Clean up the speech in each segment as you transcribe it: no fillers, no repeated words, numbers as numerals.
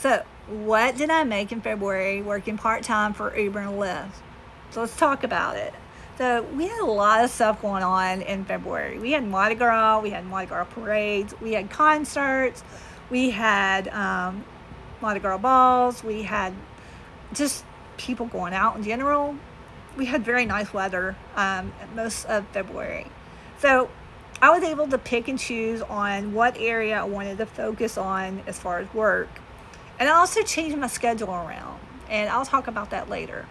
So, what did I make in February working part time for Uber and Lyft? So, let's talk about it. So, we had a lot of stuff going on in February. We had Mardi Gras, we had Mardi Gras parades, we had concerts, we had Mardi Gras balls, we had just people going out in general. We had very nice weather most of February. So, I was able to pick and choose on what area I wanted to focus on as far as work. And I also changed my schedule around, and I'll talk about that later.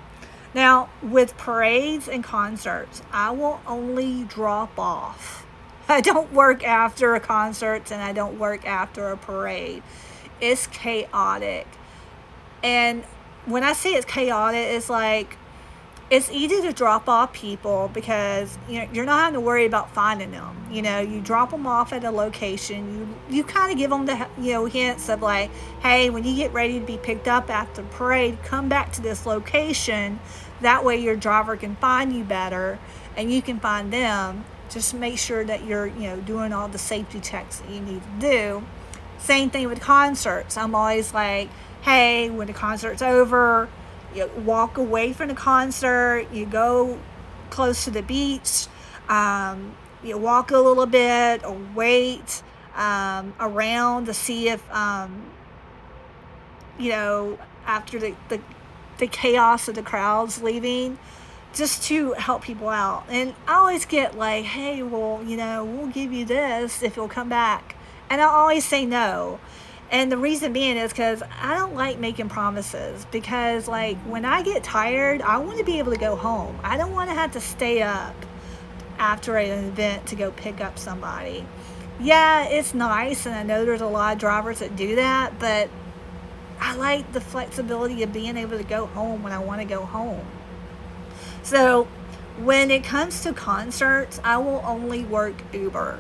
Now, with parades and concerts, I will only drop off. I don't work after a concert and I don't work after a parade. It's chaotic. And when I say it's chaotic, it's like it's easy to drop off people because you're not having to worry about finding them. You drop them off at a location. You kind of give them the hints of like, hey, when you get ready to be picked up after the parade, come back to this location. That way your driver can find you better and you can find them. Just make sure that you're doing all the safety checks that you need to do. Same thing with concerts. I'm always like, hey, when the concert's over, you walk away from the concert, you go close to the beach, you walk a little bit or wait around to see if, after the chaos of the crowds leaving, just to help people out. And I always get like, hey, well, we'll give you this if you'll come back. And I always say no. And the reason being is because I don't like making promises because, like, when I get tired, I want to be able to go home. I don't want to have to stay up after an event to go pick up somebody. Yeah, it's nice, and I know there's a lot of drivers that do that, but I like the flexibility of being able to go home when I want to go home. So when it comes to concerts, I will only work Uber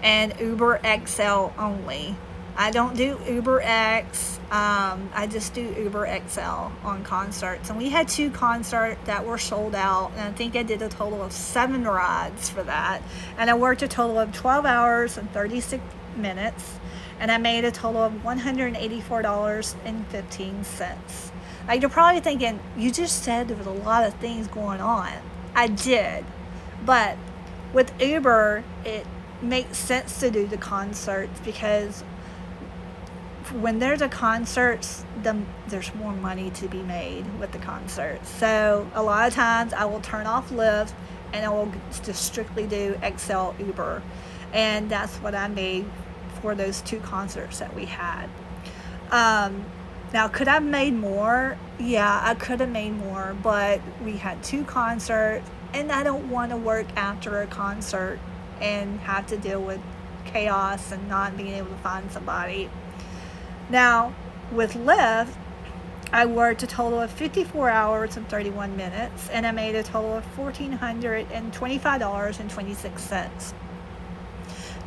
and Uber XL only. I don't do Uber X. I just do Uber XL on concerts. And we had 2 concerts that were sold out. And I think I did a total of 7 rides for that. And I worked a total of 12 hours and 36 minutes. And I made a total of $184.15. Like, you're probably thinking, you just said there was a lot of things going on. I did. But with Uber, it makes sense to do the concerts because when there's a concert, there's more money to be made with the concert. So a lot of times I will turn off Lyft and I will just strictly do XL Uber. And that's what I made for those 2 concerts that we had. Now, could I have made more? Yeah, I could have made more, but we had 2 concerts and I don't want to work after a concert and have to deal with chaos and not being able to find somebody. Now, with Lyft, I worked a total of 54 hours and 31 minutes, and I made a total of $1,425.26.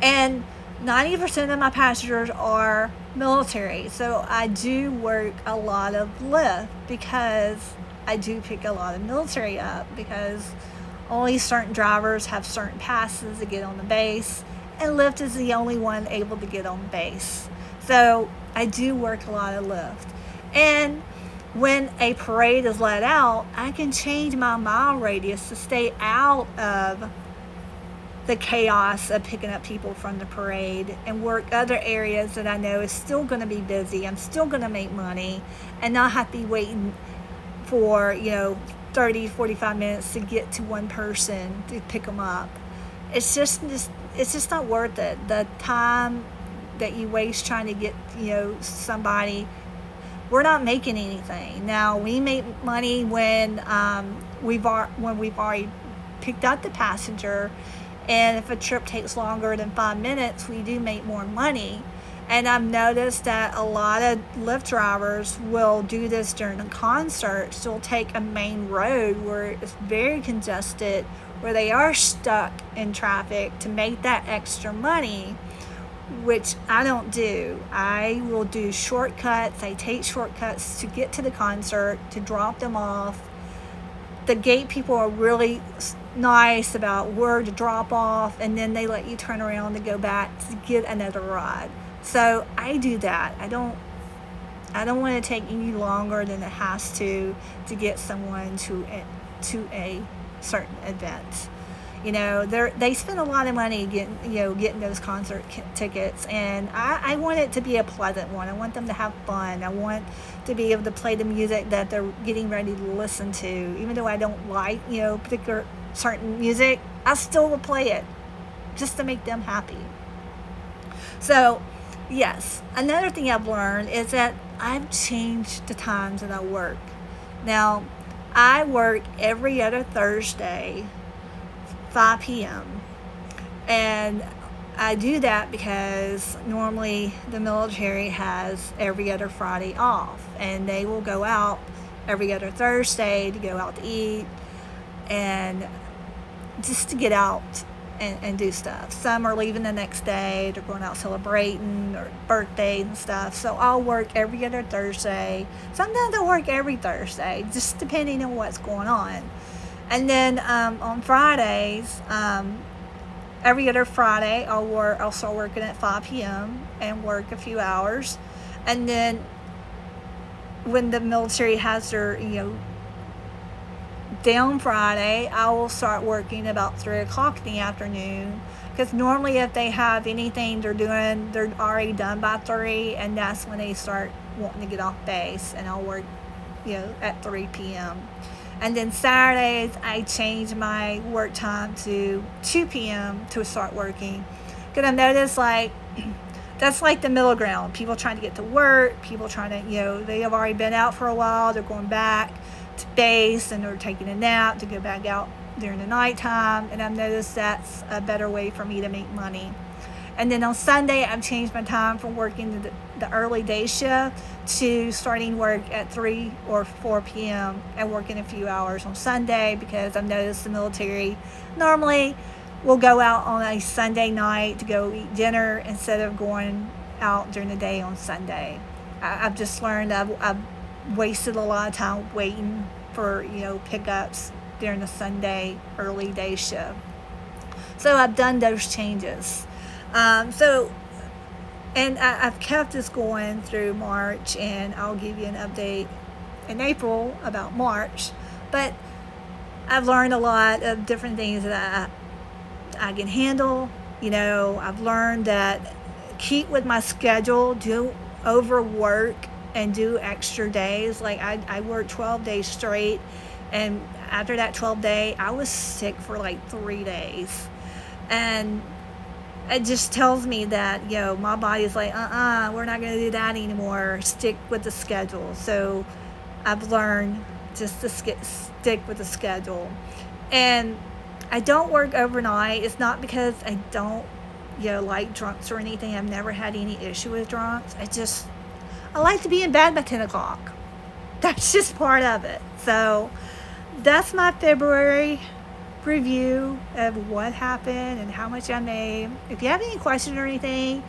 And 90% of my passengers are military, so I do work a lot of Lyft because I do pick a lot of military up because only certain drivers have certain passes to get on the base, and Lyft is the only one able to get on the base. So I do work a lot of Lyft. And when a parade is let out, I can change my mile radius to stay out of the chaos of picking up people from the parade and work other areas that I know is still going to be busy. I'm still going to make money and not have to be waiting for, 30, 45 minutes to get to one person to pick them up. It's just not worth it. The time that you waste trying to get, somebody, we're not making anything. Now, we make money when we've already picked up the passenger, and if a trip takes longer than 5 minutes, we do make more money. And I've noticed that a lot of Lyft drivers will do this during the concerts. They'll take a main road where it's very congested, where they are stuck in traffic to make that extra money, which I don't do. I will do shortcuts. I take shortcuts to get to the concert, to drop them off. The gate people are really nice about where to drop off, and then they let you turn around to go back to get another ride. So I do that. I don't want to take any longer than it has to get someone to a certain event. They spend a lot of money getting those concert tickets, and I want it to be a pleasant one. I want them to have fun. I want to be able to play the music that they're getting ready to listen to. Even though I don't like particular certain music, I still will play it just to make them happy. So yes, another thing I've learned is that I've changed the times that I work. Now, I work every other Thursday, 5 p.m. And I do that because normally the military has every other Friday off, and they will go out every other Thursday to go out to eat and just to get out and do stuff. Some are leaving the next day, they're going out celebrating or birthdays and stuff. So I'll work every other Thursday. Sometimes I work every Thursday, just depending on what's going on. And then on Fridays, every other Friday, I'll start working at 5 p.m. and work a few hours. And then when the military has their down Friday, I will start working about 3 o'clock in the afternoon, because normally if they have anything they're doing, they're already done by 3, and that's when they start wanting to get off base, and I'll work at 3 p.m. And then Saturdays, I change my work time to 2 p.m. to start working, because I've noticed that's like the middle ground. People trying to get to work, people trying to, they have already been out for a while, they're going back to base and they're taking a nap to go back out during the nighttime, and I've noticed that's a better way for me to make money. And then on Sunday, I've changed my time from working the early day shift to starting work at 3 or 4 p.m. and working a few hours on Sunday, because I've noticed the military normally will go out on a Sunday night to go eat dinner instead of going out during the day on Sunday. I've just learned I've wasted a lot of time waiting for pickups during the Sunday early day shift. So I've done those changes. And I've kept this going through March, and I'll give you an update in April about March. But I've learned a lot of different things that I can handle. I've learned that keep with my schedule, do overwork and do extra days. Like I worked 12 days straight, and after that 12 day, I was sick for 3 days. And it just tells me that, my body's like, we're not going to do that anymore. Stick with the schedule. So I've learned just to stick with the schedule. And I don't work overnight. It's not because I don't, like drunks or anything. I've never had any issue with drunks. I like to be in bed by 10 o'clock. That's just part of it. So that's my February review of what happened and how much I made. If you have any questions or anything,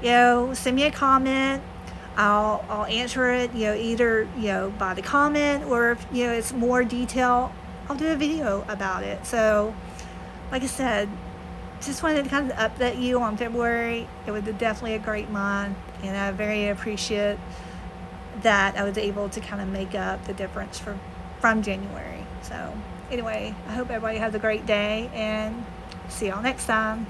send me a comment. I'll answer it, either, by the comment, or if, it's more detail, I'll do a video about it. So, like I said, just wanted to kind of update you on February. It was definitely a great month, and I very appreciate that I was able to kind of make up the difference from January. So, anyway, I hope everybody has a great day, and see y'all next time.